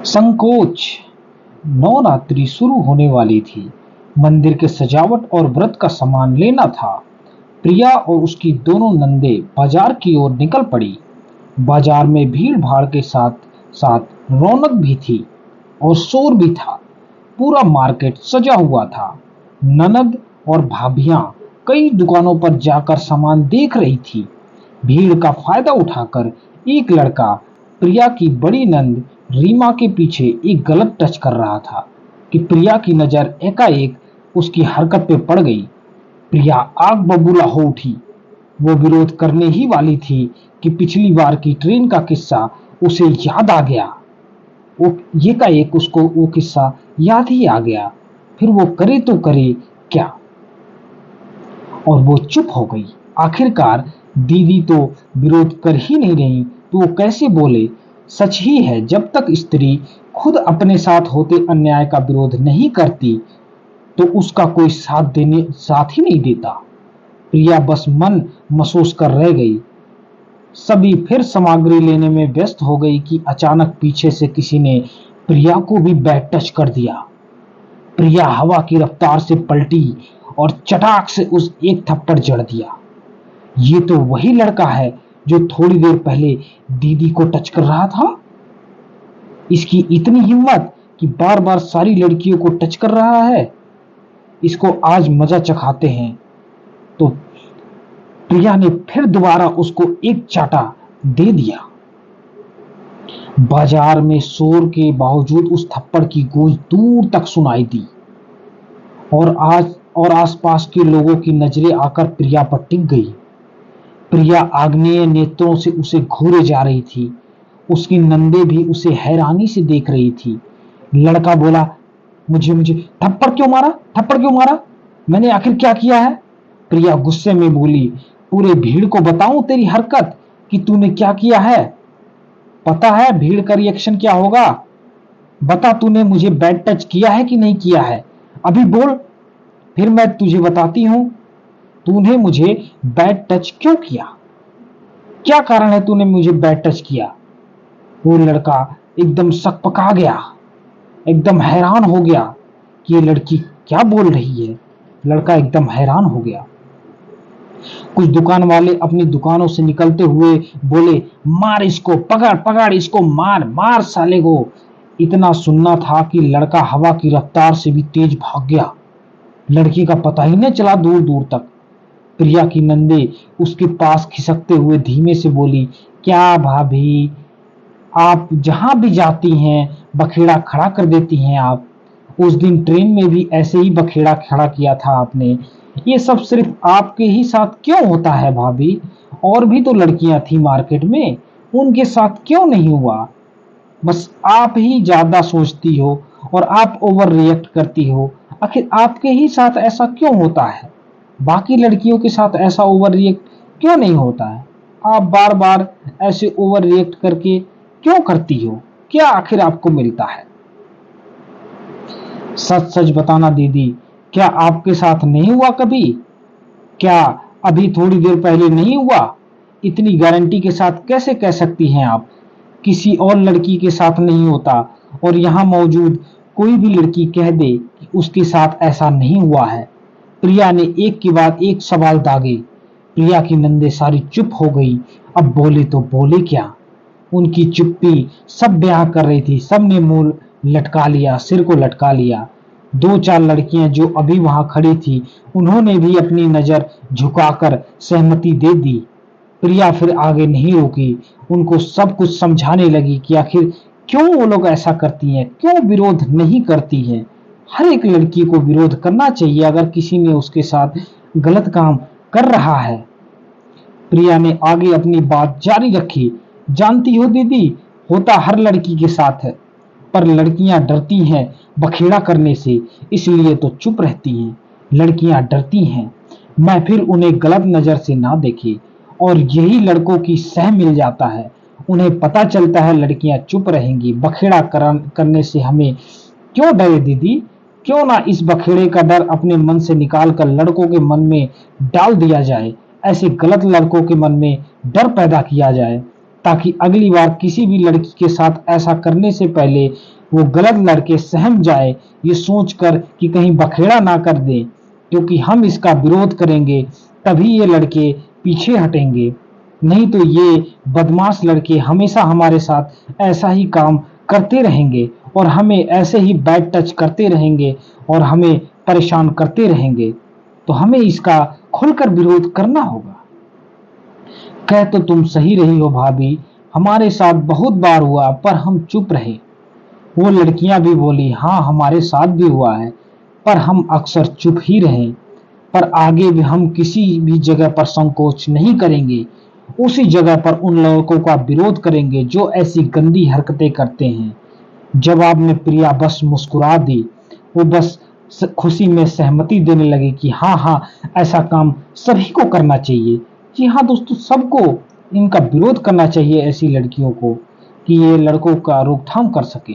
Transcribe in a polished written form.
संकोच। नवरात्रि शुरू होने वाली थी। मंदिर के सजावट और व्रत का सामान लेना था। प्रिया और उसकी दोनों नंदे बाजार की ओर निकल पड़ी। बाजार में भीड़ भाड़ के साथ साथ रौनक भी थी और शोर भी था। पूरा मार्केट सजा हुआ था। ननद और भाभियां कई दुकानों पर जाकर सामान देख रही थी। भीड़ का फायदा उठाकर एक लड़का प्रिया की बड़ी नंद रीमा के पीछे एक गलत टच कर रहा था कि प्रिया की नजर एकाएक उसकी हरकत पे पड़ गई। प्रिया आग बबूला हो उठी। वो विरोध करने ही वाली थी कि पिछली बार की ट्रेन का किस्सा उसे याद आ गया। वो एकाएक उसको वो किस्सा याद ही आ गया। फिर वो करे तो करे क्या, और वो चुप हो गई। आखिरकार दीदी तो विरोध कर ही नहीं रही तो वो कैसे बोले। सच ही है, जब तक स्त्री खुद अपने साथ होते अन्याय का विरोध नहीं करती तो उसका कोई साथ ही नहीं देता। प्रिया बस मन महसूस कर रह गई। सभी फिर सामग्री लेने में व्यस्त हो गई कि अचानक पीछे से किसी ने प्रिया को भी बैड टच कर दिया। प्रिया हवा की रफ्तार से पलटी और चटाक से उस एक थप्पड़ जड़ दिया। ये तो वही लड़का है जो थोड़ी देर पहले दीदी को टच कर रहा था। इसकी इतनी हिम्मत कि बार बार सारी लड़कियों को टच कर रहा है। इसको आज मजा चखाते हैं। तो प्रिया ने फिर दोबारा उसको एक चाटा दे दिया। बाजार में शोर के बावजूद उस थप्पड़ की गूंज दूर तक सुनाई दी और आसपास के लोगों की नजरें आकर प्रिया पर टिक गई। प्रिया आग्नेय नेत्रों से उसे घूरे जा रही थी। उसकी नंदे भी उसे हैरानी से देख रही थी। लड़का बोला, मुझे मुझे थप्पड़ क्यों मारा, थप्पड़ क्यों मारा, मैंने आखिर क्या किया है। प्रिया गुस्से में बोली, पूरे भीड़ को बताऊं तेरी हरकत कि तूने क्या किया है। पता है भीड़ का रिएक्शन क्या होगा। बता, तूने मुझे बैड टच किया है कि नहीं किया है, अभी बोल, फिर मैं तुझे बताती हूं तूने मुझे बैड टच क्यों किया। क्या कारण है तूने मुझे बैड टच किया। वो लड़का एकदम सकपका गया, एकदम हैरान हो गया कि ये लड़की क्या बोल रही है। लड़का एकदम हैरान हो गया। कुछ दुकान वाले अपनी दुकानों से निकलते हुए बोले, मार इसको, पकड़ पकड़ इसको, मार मार साले को। इतना सुनना था कि लड़का हवा की रफ्तार से भी तेज भाग गया। लड़की का पता ही नहीं चला दूर दूर तक। प्रिया की नंदे उसके पास खिसकते हुए धीमे से बोली, क्या भाभी, आप जहां भी जाती हैं बखेड़ा खड़ा कर देती हैं आप। उस दिन ट्रेन में भी ऐसे ही बखेड़ा खड़ा किया था आपने। ये सब सिर्फ आपके ही साथ क्यों होता है भाभी। और भी तो लड़कियां थी मार्केट में, उनके साथ क्यों नहीं हुआ। बस आप ही ज्यादा सोचती हो और आप ओवर रिएक्ट करती हो। आखिर आपके ही साथ ऐसा क्यों होता है, बाकी लड़कियों के साथ ऐसा ओवर रिएक्ट क्यों नहीं होता है। आप बार बार ऐसे ओवर रिएक्ट करके क्यों करती हो, क्या आखिर आपको मिलता है। सच सच बताना दीदी, क्या आपके साथ नहीं हुआ कभी। क्या अभी थोड़ी देर पहले नहीं हुआ। इतनी गारंटी के साथ कैसे कह सकती हैं आप किसी और लड़की के साथ नहीं होता और यहाँ मौजूद कोई भी लड़की कह दे कि उसके साथ ऐसा नहीं हुआ है। प्रिया ने एक के बाद एक सवाल दागे। प्रिया की नंदे सारी चुप हो गई। अब बोले तो बोले क्या। उनकी चुप्पी सब ब्याह कर रही थी। सब ने मुंह लटका लिया, सिर को लटका लिया। दो चार लड़कियां जो अभी वहां खड़ी थी उन्होंने भी अपनी नजर झुकाकर सहमति दे दी। प्रिया फिर आगे नहीं रुकी। उनको सब कुछ समझाने लगी कि आखिर क्यों वो लोग ऐसा करती हैं, क्यों विरोध नहीं करती हैं। हर एक लड़की को विरोध करना चाहिए अगर किसी ने उसके साथ गलत काम कर रहा है। प्रिया ने आगे अपनी बात जारी रखी। जानती हो दीदी, होता हर लड़की के साथ है, पर लड़कियां डरती हैं बखेड़ा करने से, इसलिए तो चुप रहती हैं। लड़कियां डरती हैं मैं फिर उन्हें गलत नजर से ना देखे, और यही लड़कों की सह मिल जाता है। उन्हें पता चलता है लड़कियां चुप रहेंगी, बखेड़ा करने से हमें क्यों डरे दीदी। क्यों ना इस बखेड़े का डर अपने मन से निकाल कर लड़कों के मन में डाल दिया जाए। ऐसे गलत लड़कों के मन में डर पैदा किया जाए, ताकि अगली बार किसी भी लड़की के साथ ऐसा करने से पहले वो गलत लड़के सहम जाए, ये सोचकर कि कहीं बखेड़ा ना कर दें, क्योंकि हम इसका विरोध करेंगे तभी ये लड़के पीछे हटेंगे। नहीं तो ये बदमाश लड़के हमेशा हमारे साथ ऐसा ही काम करते रहेंगे और हमें ऐसे ही बैड टच करते रहेंगे और हमें परेशान करते रहेंगे। तो हमें इसका खुलकर विरोध करना होगा। कह तो तुम सही रही हो भाभी, हमारे साथ बहुत बार हुआ पर हम चुप रहे। वो लड़कियां भी बोली, हाँ हमारे साथ भी हुआ है पर हम अक्सर चुप ही रहे। पर आगे भी हम किसी भी जगह पर संकोच नहीं करेंगे, उसी जगह पर उन लोगों का विरोध करेंगे जो ऐसी गंदी हरकतें करते हैं। जवाब में प्रिया बस मुस्कुरा दी। वो बस खुशी में सहमति देने लगी कि हाँ हाँ, ऐसा काम सभी को करना चाहिए। जी हाँ दोस्तों, सबको इनका विरोध करना चाहिए, ऐसी लड़कियों को, कि ये लड़कों का रोकथाम कर सके।